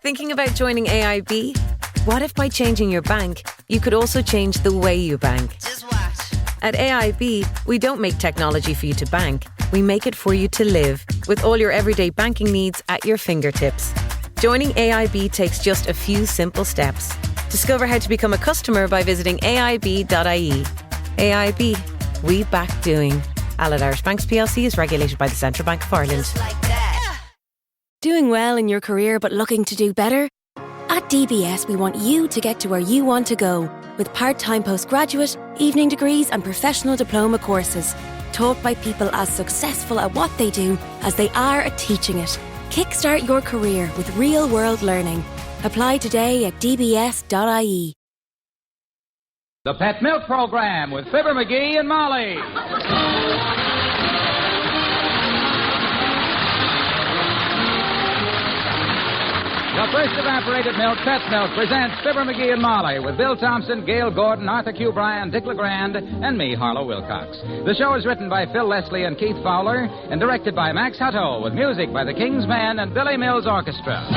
Thinking about joining AIB? What if by changing your bank, you could also change the way you bank? Just watch. At AIB, we don't make technology for you to bank. We make it for you to live, with all your everyday banking needs at your fingertips. Joining AIB takes just a few simple steps. Discover how to become a customer by visiting aib.ie. AIB, we back doing. Allied Irish Banks plc is regulated by the Central Bank of Ireland. Just like that. Doing well in your career but looking to do better? At DBS, we want you to get to where you want to go with part-time postgraduate, evening degrees and professional diploma courses taught by people as successful at what they do as they are at teaching it. Kickstart your career with real-world learning. Apply today at dbs.ie. The Pet Milk Program with Fibber, MCGee, and Molly. The first evaporated milk, Pet Milk, presents Fibber, MCGee, and Molly with Bill Thompson, Gail Gordon, Arthur Q. Bryan, Dick LeGrand, and me, Harlow Wilcox. The show is written by Phil Leslie and Keith Fowler and directed by Max Hutto with music by the King's Men and Billy Mills Orchestra.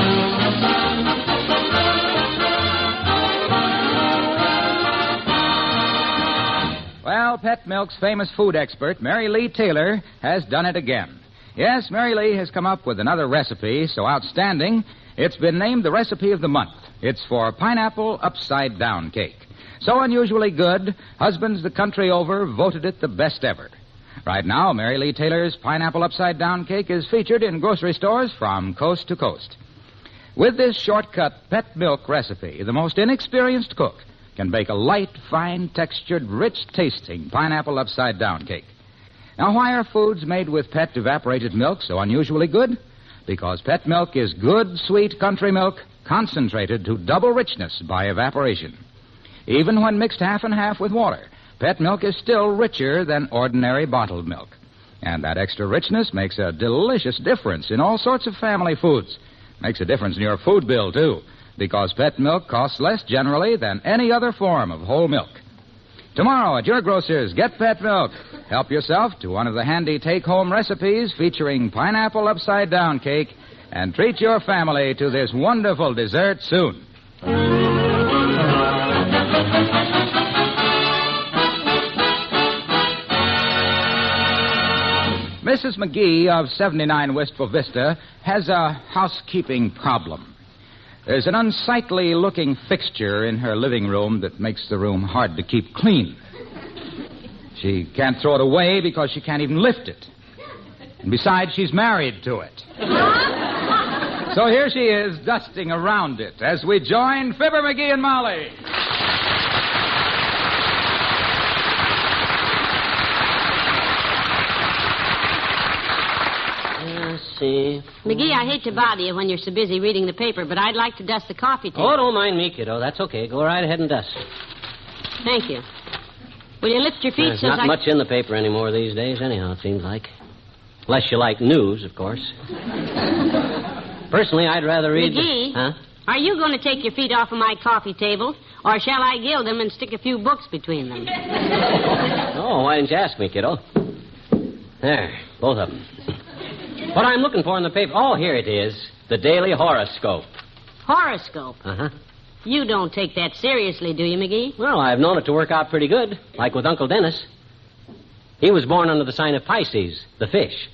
Well, Pet Milk's famous food expert, Mary Lee Taylor, has done it again. Yes, Mary Lee has come up with another recipe so outstanding, it's been named the recipe of the month. It's for pineapple upside-down cake. So unusually good, husbands the country over voted it the best ever. Right now, Mary Lee Taylor's pineapple upside-down cake is featured in grocery stores from coast to coast. With this shortcut Pet Milk recipe, the most inexperienced cook can bake a light, fine-textured, rich-tasting pineapple upside-down cake. Now, why are foods made with Pet evaporated milk so unusually good? Because Pet Milk is good, sweet country milk concentrated to double richness by evaporation. Even when mixed half and half with water, Pet Milk is still richer than ordinary bottled milk. And that extra richness makes a delicious difference in all sorts of family foods. Makes a difference in your food bill, too, because Pet Milk costs less generally than any other form of whole milk. Tomorrow at your grocer's, get Pet Milk. Help yourself to one of the handy take-home recipes featuring pineapple upside-down cake and treat your family to this wonderful dessert soon. Mrs. McGee of 79 Wistful Vista has a housekeeping problem. There's an unsightly-looking fixture in her living room that makes the room hard to keep clean. She can't throw it away because she can't even lift it. And besides, she's married to it. So here she is, dusting around it, as we join Fibber, MCGee, and Molly. See. McGee, I hate to bother you when you're so busy reading the paper, but I'd like to dust the coffee table. Oh, don't mind me, kiddo. That's okay. Go right ahead and dust. Thank you. Will you lift your feet There's so not much in the paper anymore these days, anyhow, it seems like. Unless you like news, of course. Personally, I'd rather read... McGee, Huh? are you going to take your feet off of my coffee table, or shall I gild them and stick a few books between them? Oh, why didn't you ask me, kiddo? There, both of them. What I'm looking for in the paper... Oh, here it is. The Daily Horoscope. Horoscope? Uh-huh. You don't take that seriously, do you, McGee? Well, I've known it to work out pretty good, like with Uncle Dennis. He was born under the sign of Pisces, the fish.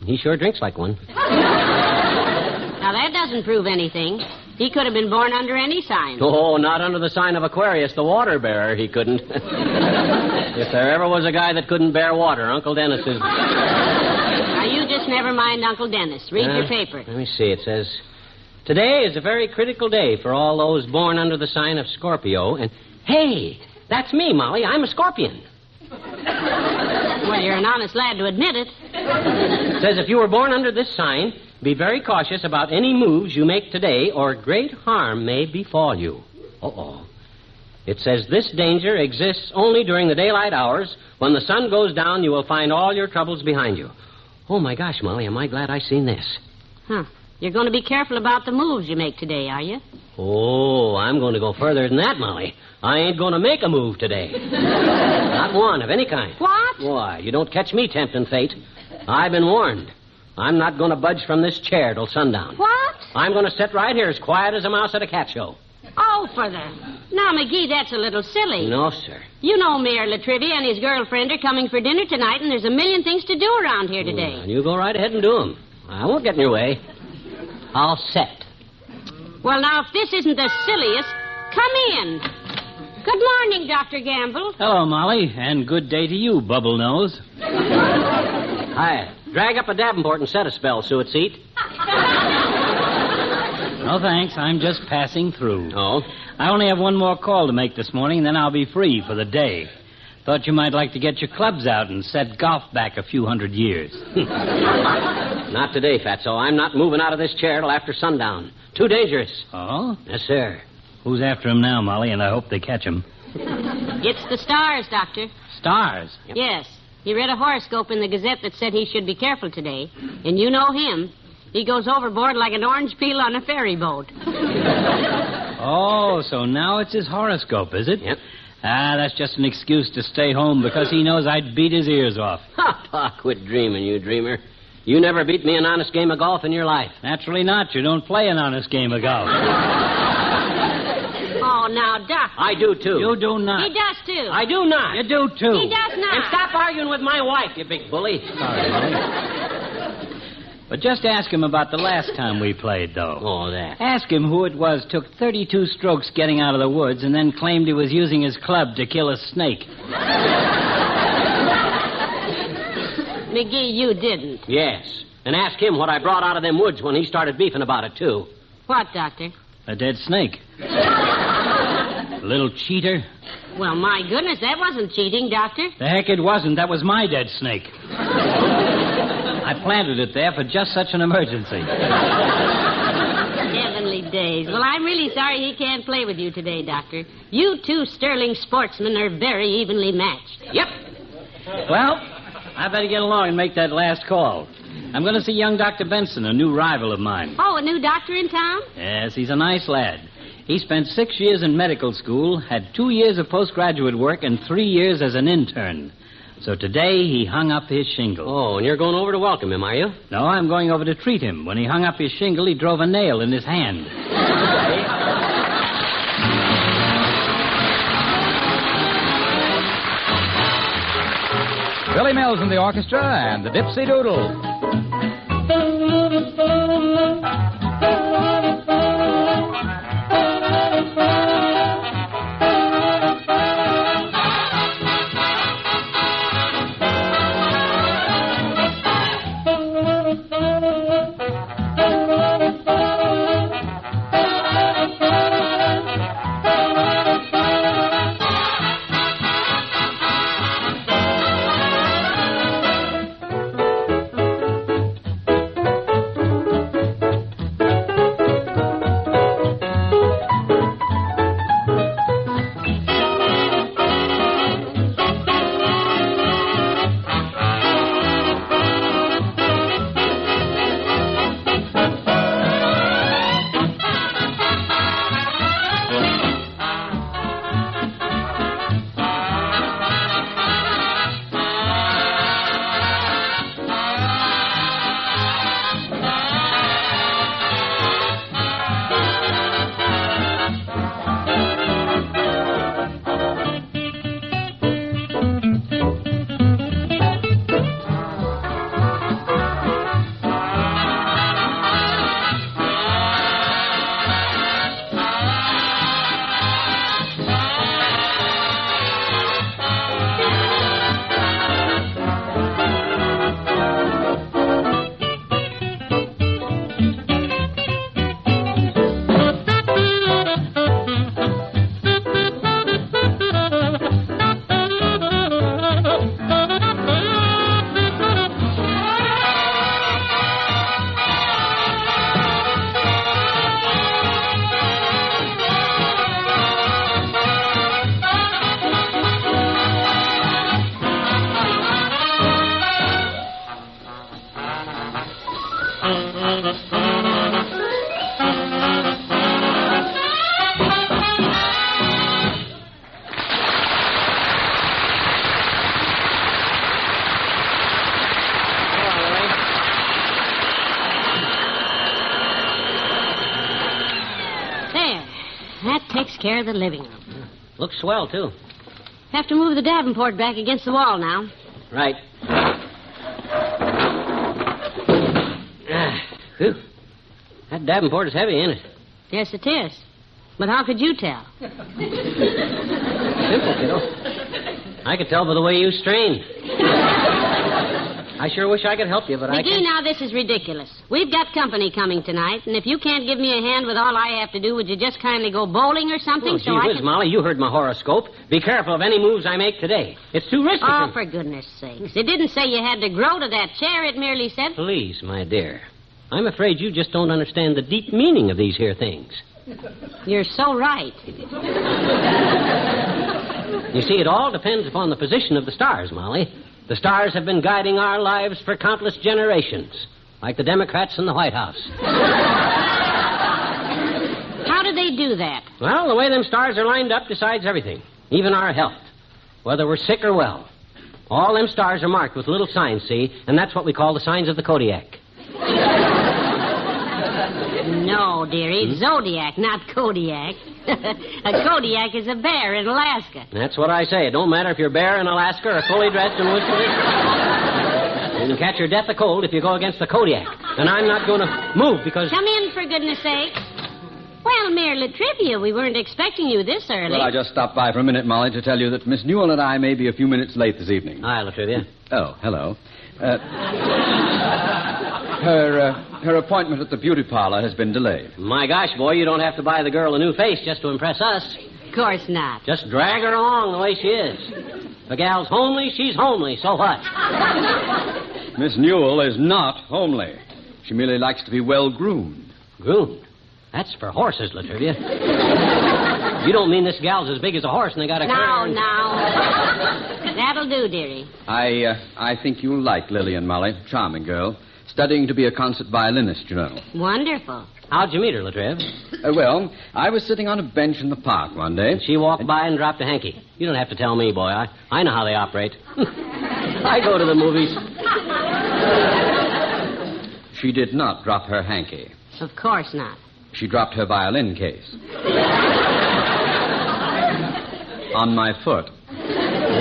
He sure drinks like one. Now, that doesn't prove anything. He could have been born under any sign. Oh, not under the sign of Aquarius, the water bearer, he couldn't. If there ever was a guy that couldn't bear water, Uncle Dennis is... Now, you just never mind Uncle Dennis. Read your paper. Let me see. It says, today is a very critical day for all those born under the sign of Scorpio. And, hey, that's me, Molly. I'm a scorpion. Well, you're an honest lad to admit it. It says if you were born under this sign, be very cautious about any moves you make today, or great harm may befall you. Uh-oh. It says this danger exists only during the daylight hours. When the sun goes down, you will find all your troubles behind you. Oh, my gosh, Molly, am I glad I seen this. Huh. You're going to be careful about the moves you make today, are you? Oh, I'm going to go further than that, Molly. I ain't going to make a move today. Not one of any kind. What? Why, you don't catch me tempting fate. I've been warned. I'm not going to budge from this chair till sundown. What? I'm going to sit right here as quiet as a mouse at a cat show. Oh, for the... Now, McGee, that's a little silly. No, sir. You know Mayor Latrivia and his girlfriend are coming for dinner tonight, and there's a million things to do around here today. And you go right ahead and do them. I won't get in your way. I'll set. Well, now, if this isn't the silliest, come in. Good morning, Dr. Gamble. Hello, Molly, and good day to you, Bubble Nose. Hi. Drag up a Davenport and set a spell, suet seat. No, thanks. I'm just passing through. Oh? I only have one more call to make this morning, and then I'll be free for the day. Thought you might like to get your clubs out and set golf back a few hundred years. Not today, Fatso. I'm not moving out of this chair till after sundown. Too dangerous. Oh? Yes, sir. Who's after him now, Molly, and I hope they catch him. It's the stars, Doctor. Stars? Yes. He read a horoscope in the Gazette that said he should be careful today. And you know him. He goes overboard like an orange peel on a ferry boat. Oh, so now it's his horoscope, is it? Yep. Ah, that's just an excuse to stay home because he knows I'd beat his ears off. Ha, pa, quit dreaming, you dreamer. You never beat me an honest game of golf in your life. Naturally not. You don't play an honest game of golf. Oh, now, Doctor. I do, too. You do not. He does, too. I do not. You do, too. He does not. And stop arguing with my wife, you big bully. Sorry, Molly. But just ask him about the last time we played, though. Oh, that. Ask him who it was took 32 strokes getting out of the woods and then claimed he was using his club to kill a snake. McGee, you didn't. Yes. And ask him what I brought out of them woods when he started beefing about it, too. What, Doctor? A dead snake. A little cheater. Well, my goodness, that wasn't cheating, Doctor. The heck it wasn't. That was my dead snake. I planted it there for just such an emergency. Heavenly days. Well, I'm really sorry he can't play with you today, Doctor. You two sterling sportsmen are very evenly matched. Yep. Well, I better get along and make that last call. I'm going to see young Dr. Benson, a new rival of mine. Oh, a new doctor in town? Yes, he's a nice lad. He spent 6 years in medical school, had 2 years of postgraduate work, and 3 years as an intern. So today he hung up his shingle. Oh, and you're going over to welcome him, are you? No, I'm going over to treat him. When he hung up his shingle, he drove a nail in his hand. Billy Mills in the orchestra and the Dipsy Doodle. care of the living room. Looks swell, too. Have to move the Davenport back against the wall now. Right. Whew. That Davenport is heavy, ain't it? Yes, it is. But how could you tell? Simple, kiddo. I could tell by the way you strain. I sure wish I could help you, but I McGee, can't. now this is ridiculous. We've got company coming tonight, and if you can't give me a hand with all I have to do, would you just kindly go bowling or something? Oh, gee whiz, Molly, you heard my horoscope. Be careful of any moves I make today. It's too risky. Oh, for goodness sakes. It didn't say you had to grow to that chair. It merely said... Please, my dear. I'm afraid you just don't understand the deep meaning of these here things. You're so right. You see, it all depends upon the position of the stars, Molly. The stars have been guiding our lives for countless generations, like the Democrats in the White House. How do they do that? Well, the way them stars are lined up decides everything, even our health, whether we're sick or well. All them stars are marked with little signs, see, and that's what we call the signs of the Kodiak. No, dearie, Zodiac, not Kodiak. A Kodiak is a bear in Alaska. That's what I say. It don't matter if you're bare in Alaska or fully dressed in Wisconsin. You can catch your death of cold if you go against the Kodiak. And I'm not going to move because... Come in, for goodness sake. Well, Mayor Latrivia, we weren't expecting you this early. Well, I just stopped by for a minute, Molly, to tell you that Miss Newell and I may be a few minutes late this evening. Hi, Latrivia. Oh, hello. Her appointment at the beauty parlor has been delayed. My gosh, boy, you don't have to buy the girl a new face just to impress us. Of course not. Just drag her along the way she is. If a gal's homely, she's homely. So what? Miss Newell is not homely. She merely likes to be well-groomed. Groomed? That's for horses, Latrivia. You don't mean this gal's as big as a horse and they got a... Now. That'll do, dearie. I think you'll like Lillian, Molly. Charming girl. Studying to be a concert violinist, you know. Wonderful. How'd you meet her, Latriv? Well, I was sitting on a bench in the park one day. She walked by and dropped a hanky. You don't have to tell me, boy. I know how they operate. I go to the movies. She did not drop her hanky. Of course not. She dropped her violin case. On my foot.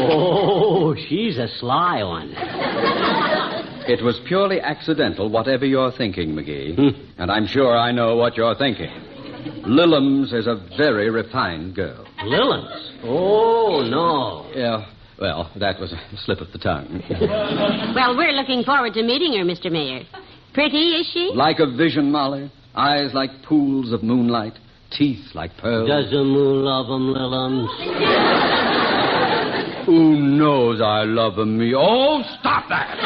Oh, she's a sly one. It was purely accidental, whatever you're thinking, McGee. And I'm sure I know what you're thinking. Lillums is a very refined girl. Lillums? Oh, no. Yeah, well, that was a slip of the tongue. Well, we're looking forward to meeting her, Mr. Mayor. Pretty, is she? Like a vision, Molly. Eyes like pools of moonlight. Teeth like pearls. Does the moon love 'em, Lillums? Who knows I love 'em, me? Oh, stop that!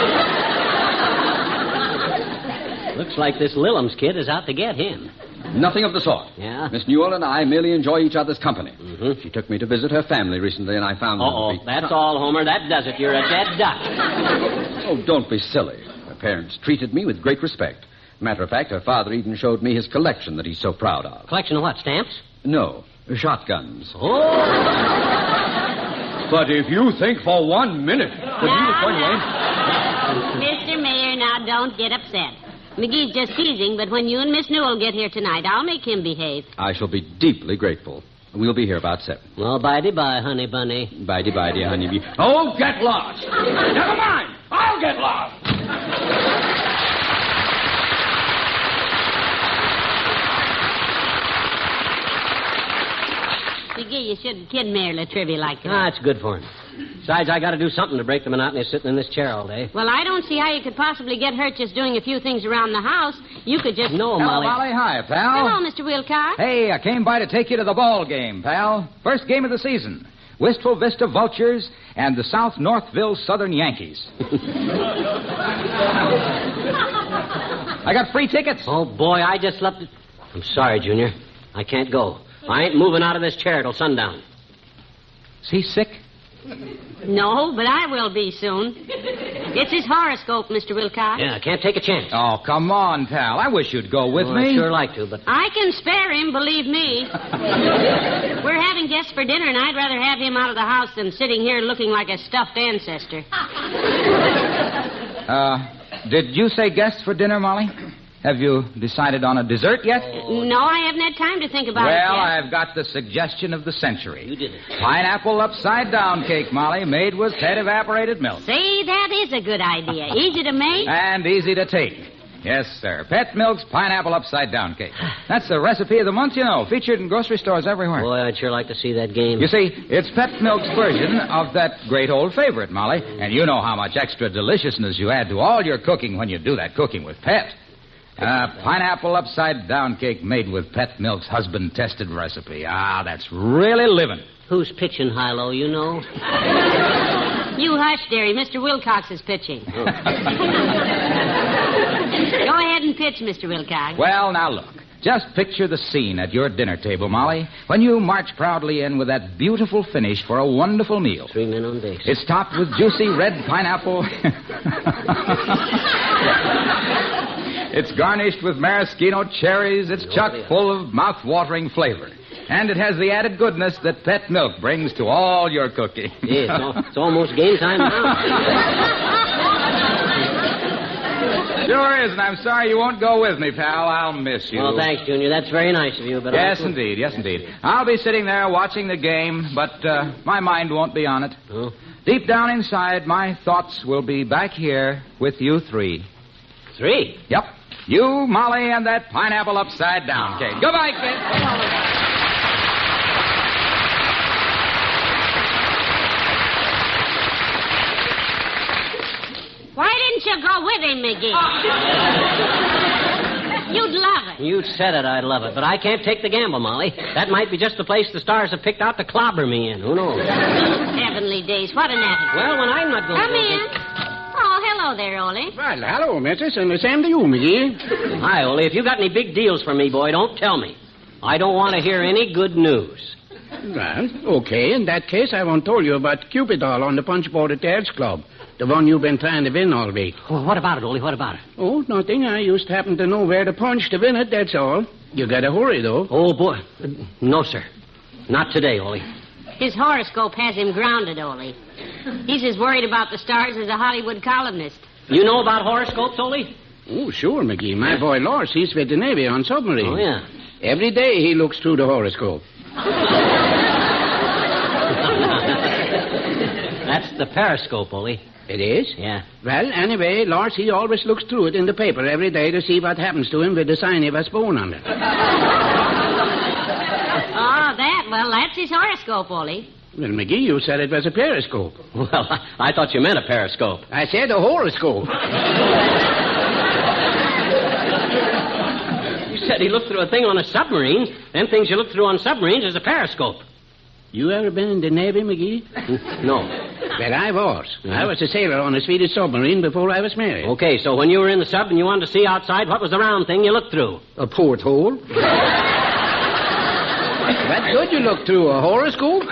Looks like this Lillums kid is out to get him. Nothing of the sort. Yeah? Miss Newell and I merely enjoy each other's company. Mm-hmm. She took me to visit her family recently, and I found them to be... That's all, Homer. That does it. You're a dead duck. Oh, don't be silly. Her parents treated me with great respect. Matter of fact, her father even showed me his collection that he's so proud of. Collection of what, stamps? No, shotguns. Oh! But if you think for 1 minute that he was going to... Mr. Mayor, now don't get upset. McGee's just teasing, but when you and Miss Newell get here tonight, I'll make him behave. I shall be deeply grateful. We'll be here about 7. Well, bye-de-bye, honey bunny. Bye-de-bye, dear honeybee. Oh, get lost! Never mind! I'll get lost! McGee, you shouldn't kid Mayor Latrivia like that. Ah, it's good for him. Besides, I got to do something to break the monotony of sitting in this chair all day. Well, I don't see how you could possibly get hurt just doing a few things around the house. You could just... No, Hello, Molly. Molly. Hi, pal. Hello, Mr. Wilcox. Hey, I came by to take you to the ball game, pal. First game of the season. Wistful Vista Vultures and the South Northville Southern Yankees. I got free tickets. Oh, boy, I just left it. I'm sorry, Junior. I can't go. I ain't moving out of this chair till sundown. Is he sick? No, but I will be soon. It's his horoscope, Mr. Wilcox. Yeah, I can't take a chance. Oh, come on, pal. I wish you'd go with me. I'd sure like to, but... I can spare him, believe me. We're having guests for dinner, and I'd rather have him out of the house than sitting here looking like a stuffed ancestor. Did you say guests for dinner, Molly? Have you decided on a dessert yet? No, I haven't had time to think about it Well, yet. I've got the suggestion of the century. You did it. Pineapple upside-down cake, Molly, made with Pet evaporated milk. See, that is a good idea. Easy to make. And easy to take. Yes, sir. Pet Milk's pineapple upside-down cake. That's the recipe of the month, you know, featured in grocery stores everywhere. Boy, I'd sure like to see that game. You see, it's Pet Milk's version of that great old favorite, Molly. And you know how much extra deliciousness you add to all your cooking when you do that cooking with Pet. Pineapple upside-down cake made with Pet Milk's husband-tested recipe. Ah, that's really living. Who's pitching, Hilo, you know? You hush, dearie. Mr. Wilcox is pitching. Go ahead and pitch, Mr. Wilcox. Well, now look. Just picture the scene at your dinner table, Molly, when you march proudly in with that beautiful finish for a wonderful meal. 3 men on base. It's topped with juicy red pineapple. It's garnished with maraschino cherries. It's chock full of mouth-watering flavor. And it has the added goodness that Pet Milk brings to all your cooking. Yeah, it's almost game time now. Sure is, and I'm sorry you won't go with me, pal. I'll miss you. Well, thanks, Junior. That's very nice of you, but Yes, indeed. I'll be sitting there watching the game, but my mind won't be on it. Oh. Deep down inside, my thoughts will be back here with you three. 3? Yep. You, Molly, and that pineapple upside-down cake. Goodbye, kid. Why didn't you go with him, McGee? You'd love it. You said it, I'd love it. But I can't take the gamble, Molly. That might be just the place the stars have picked out to clobber me in. Who knows? Heavenly days, what an attitude. Well, when I'm not going Come to... in. Oh, hello there, Ole. Well, hello, Mrs., and the same to you, McGee. Hi, Ole. If you got any big deals for me, boy, don't tell me. I don't want to hear any good news. Well, okay. In that case, I won't tell you about Cupid doll on the punch board at the Elks Club. The one you've been trying to win all week. Oh, what about it, Ole? What about it? Oh, nothing. I just happen to know where to punch to win it, that's all. You gotta hurry, though. Oh, boy. No, sir. Not today, Ole. His horoscope has him grounded, Ole. He's as worried about the stars as a Hollywood columnist. You know about horoscopes, Ole? Oh, sure, McGee. My boy Lars, he's with the Navy on submarine. Oh, yeah. Every day he looks through the horoscope. That's the periscope, Ole. It is? Yeah. Well, anyway, Lars, he always looks through it in the paper every day to see what happens to him with the sign of a spoon on it. Well, that's his horoscope, Ole. Well, McGee, you said it was a periscope. Well, I thought you meant a periscope. I said a horoscope. You said he looked through a thing on a submarine. Them things you look through on submarines is a periscope. You ever been in the Navy, McGee? No. Well, I was. Yeah. I was a sailor on a Swedish submarine before I was married. Okay, so when you were in the sub and you wanted to see outside, what was the round thing you looked through? A porthole. What good you look through? A horoscope?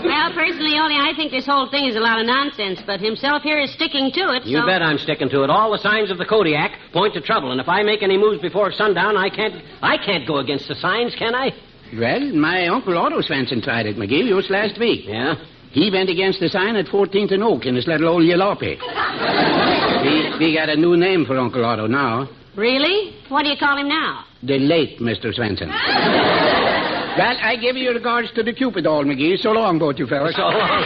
Well, personally, Ole, I think this whole thing is a lot of nonsense, but himself here is sticking to it, You bet I'm sticking to it. All the signs of the Kodiak point to trouble, and if I make any moves before sundown, I can't go against the signs, can I? Well, my Uncle Otto Swanson tried it, McGee, just last week. Yeah? He went against the sign at 14th and Oak in his little old jalopy. we got a new name for Uncle Otto now. Really? What do you call him now? The late Mr. Swanson. Well, I give you regards to the Cupid doll, McGee. So long, both you fellas. So long.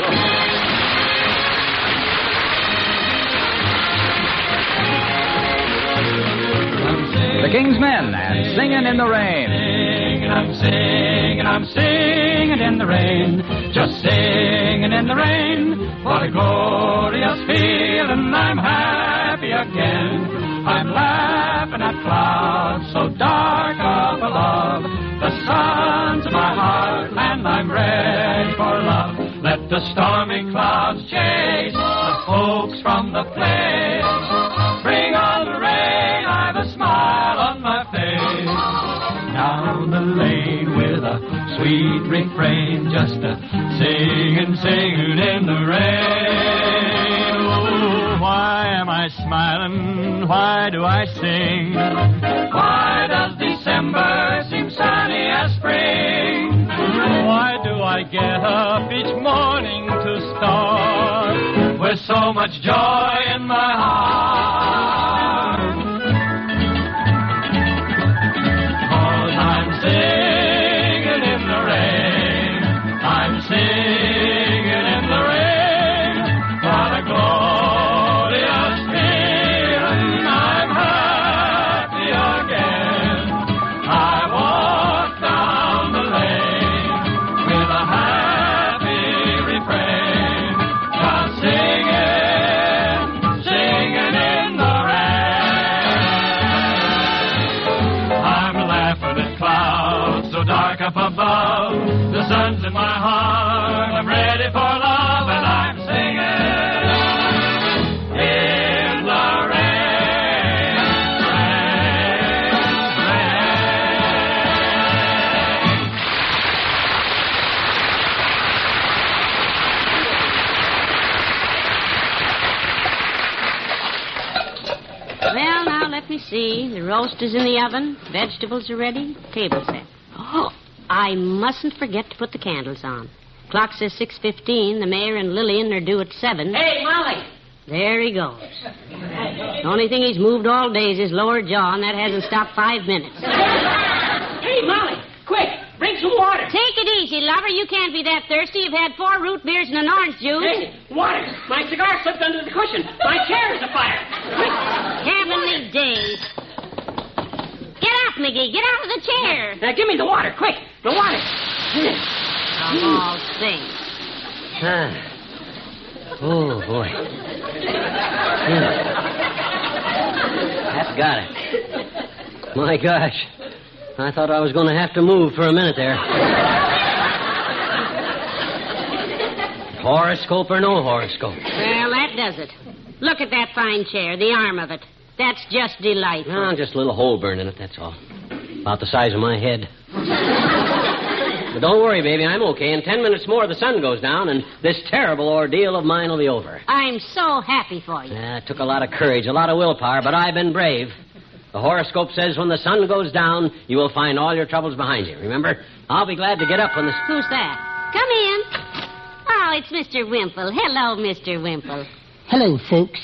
The King's Men and Singin' in the Rain. I'm singing in the rain, just singing in the rain. What a glorious feeling, I'm happy again. I'm laughing at clouds so dark up above. The sun's in my heart and I'm ready for love. Let the stormy clouds chase the folks from the place. Bring on the rain, I've a smile on my face. Down the lane with a sweet refrain, just a singing in the rain. Oh, why am I smiling? Why do I sing? Why does December seem sunny as spring? Why do I get up each morning to start with so much joy in my heart? up above. The sun's in my heart. I'm ready for love, and I'm singing in the rain, Well, now, let me see. The roast is in the oven. Vegetables are ready. Table set. Oh, I mustn't forget to put the candles on. Clock says 6:15. The mayor and Lillian are due at 7. Hey, Molly! There he goes. The only thing he's moved all day is his lower jaw, and that hasn't stopped 5 minutes. Hey, Molly! Quick! Bring some water! Take it easy, lover. You can't be that thirsty. You've had 4 root beers and an orange juice. Hey, water! My cigar slipped under the cushion. My chair is afire. Heavenly days. Get up, McGee. Get out of the chair. Now, give me the water, quick! The water! Of all things. Oh, boy. That's got it. My gosh. I thought I was going to have to move for a minute there. Horoscope or no horoscope? Well, that does it. Look at that fine chair, the arm of it. That's just delightful. No, just a little hole burned in it, that's all. About the size of my head. But don't worry, baby, I'm okay. In 10 minutes more, the sun goes down, and this terrible ordeal of mine will be over. I'm so happy for you. It took a lot of courage, a lot of willpower, but I've been brave. The horoscope says when the sun goes down, you will find all your troubles behind you. Remember? I'll be glad to get up when the... Who's that? Come in. Oh, it's Mr. Wimple. Hello, Mr. Wimple. Hello, folks.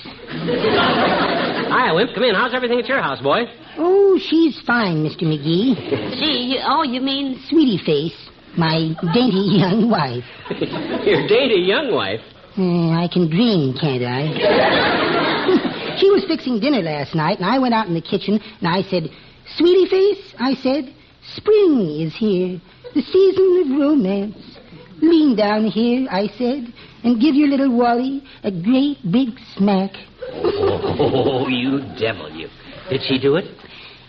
Hi, Wimp. Come in. How's everything at your house, boy? Oh, she's fine, Mr. McGee. You mean... Sweetie Face, my dainty young wife. Your dainty young wife? I can dream, can't I? She was fixing dinner last night, and I went out in the kitchen, and I said, Sweetie Face, I said, spring is here, the season of romance. Lean down here, I said, and give your little Wally a great big smack. Oh, you devil, you. Did she do it?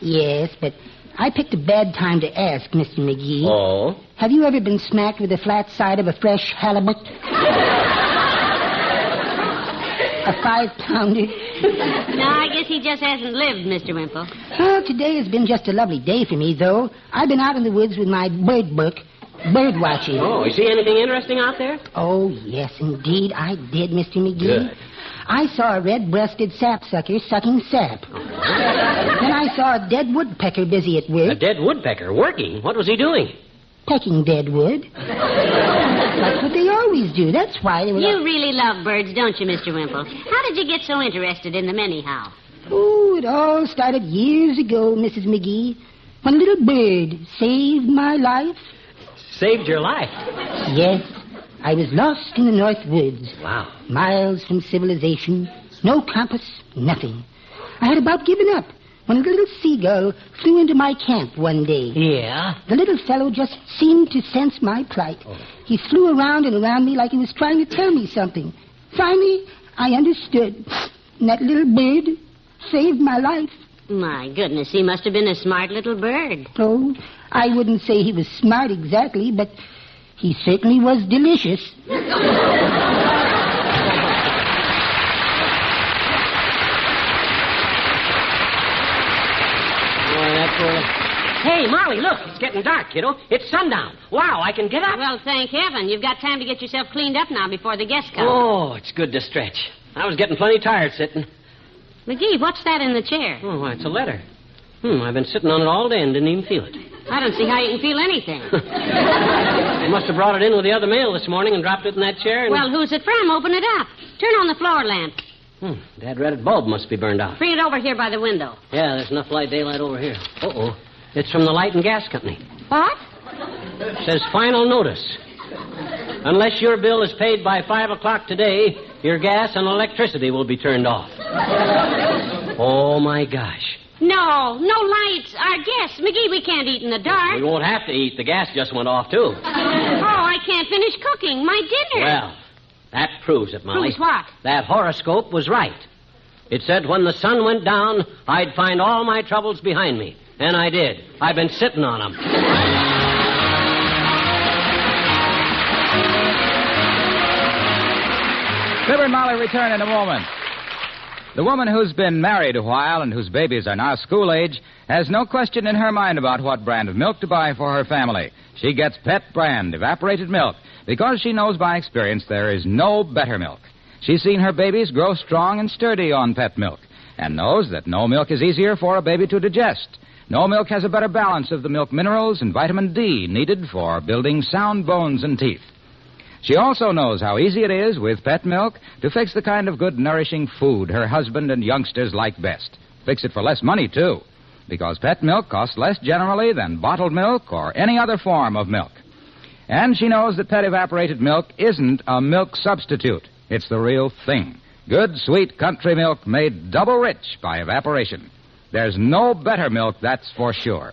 Yes, but I picked a bad time to ask, Mr. McGee. Oh? Have you ever been smacked with the flat side of a fresh halibut? A 5-pounder? No, I guess he just hasn't lived, Mr. Wimple. Well, today has been just a lovely day for me, though. I've been out in the woods with my bird book, bird watching. Oh, you see anything interesting out there? Oh, yes, indeed, I did, Mr. McGee. Good. I saw a red-breasted sapsucker sucking sap. Then I saw a dead woodpecker busy at work. A dead woodpecker working? What was he doing? Pecking dead wood. That's what they always do. That's why they were... You really love birds, don't you, Mr. Wimple? How did you get so interested in them anyhow? Oh, it all started years ago, Mrs. McGee, when a little bird saved my life. Saved your life? Yes. I was lost in the North Woods. Wow. Miles from civilization. No compass, nothing. I had about given up when a little seagull flew into my camp one day. Yeah? The little fellow just seemed to sense my plight. Oh. He flew around and around me like he was trying to tell me something. Finally, I understood. And that little bird saved my life. My goodness, he must have been a smart little bird. Oh, I wouldn't say he was smart exactly, but he certainly was delicious. Hey, Molly, look. It's getting dark, kiddo. It's sundown. Wow, I can get up. Well, thank heaven. You've got time to get yourself cleaned up now before the guests come. Oh, it's good to stretch. I was getting plenty tired sitting. McGee, what's that in the chair? Oh, why, it's a letter. I've been sitting on it all day and didn't even feel it. I don't see how you can feel anything. They must have brought it in with the other mail this morning and dropped it in that chair. Well, who's it from? Open it up. Turn on the floor lamp. That red bulb must be burned out. Bring it over here by the window. Yeah, there's enough daylight over here. Uh-oh. It's from the Light and Gas Company. What? It says final notice. Unless your bill is paid by 5 o'clock today, your gas and electricity will be turned off. Oh, my gosh. No lights. Our guests. McGee, we can't eat in the dark. We won't have to eat. The gas just went off, too. Oh, I can't finish cooking. My dinner. Well, that proves it, Molly. Proves what? That horoscope was right. It said when the sun went down, I'd find all my troubles behind me. And I did. I've been sitting on them. Fibber and Molly return in a moment. The woman who's been married a while and whose babies are now school age has no question in her mind about what brand of milk to buy for her family. She gets Pet brand evaporated milk because she knows by experience there is no better milk. She's seen her babies grow strong and sturdy on Pet milk and knows that no milk is easier for a baby to digest. No milk has a better balance of the milk minerals and vitamin D needed for building sound bones and teeth. She also knows how easy it is with Pet milk to fix the kind of good, nourishing food her husband and youngsters like best. Fix it for less money, too, because Pet milk costs less generally than bottled milk or any other form of milk. And she knows that Pet evaporated milk isn't a milk substitute. It's the real thing. Good, sweet country milk made double rich by evaporation. There's no better milk, that's for sure.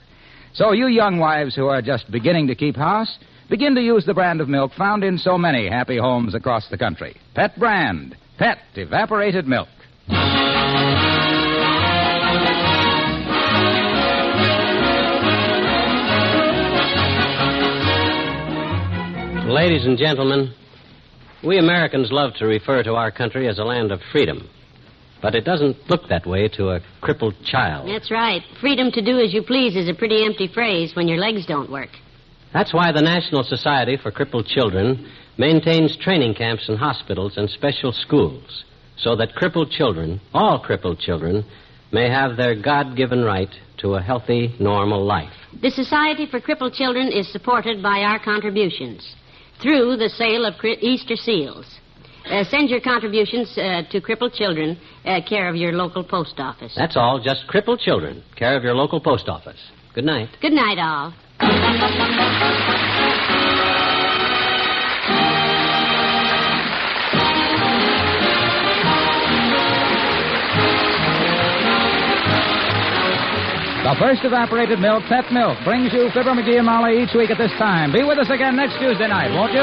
So you young wives who are just beginning to keep house, begin to use the brand of milk found in so many happy homes across the country. Pet brand. Pet evaporated milk. Ladies and gentlemen, we Americans love to refer to our country as a land of freedom. But it doesn't look that way to a crippled child. That's right. Freedom to do as you please is a pretty empty phrase when your legs don't work. That's why the National Society for Crippled Children maintains training camps in hospitals and special schools so that crippled children, all crippled children, may have their God-given right to a healthy, normal life. The Society for Crippled Children is supported by our contributions through the sale of Easter seals. Send your contributions to Crippled Children, care of your local post office. That's all, just Crippled Children, care of your local post office. Good night. Good night, all. The first evaporated milk, Pet milk, brings you Fibber, MCGee, and Molly each week at this time. Be with us again next Tuesday night, won't you?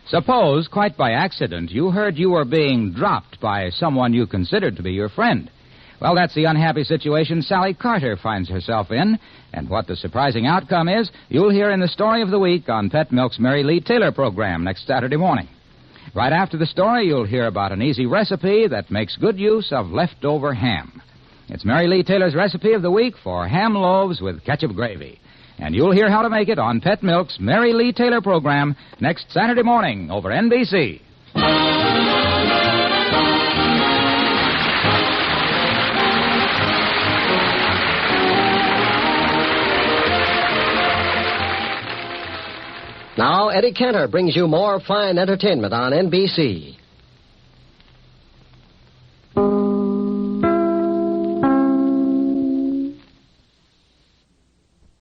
Suppose, quite by accident, you heard you were being dropped by someone you considered to be your friend. Well, that's the unhappy situation Sally Carter finds herself in, and what the surprising outcome is, you'll hear in the Story of the Week on Pet Milk's Mary Lee Taylor program next Saturday morning. Right after the story, you'll hear about an easy recipe that makes good use of leftover ham. It's Mary Lee Taylor's recipe of the week for ham loaves with ketchup gravy. And you'll hear how to make it on Pet Milk's Mary Lee Taylor program next Saturday morning over NBC. Now, Eddie Cantor brings you more fine entertainment on NBC.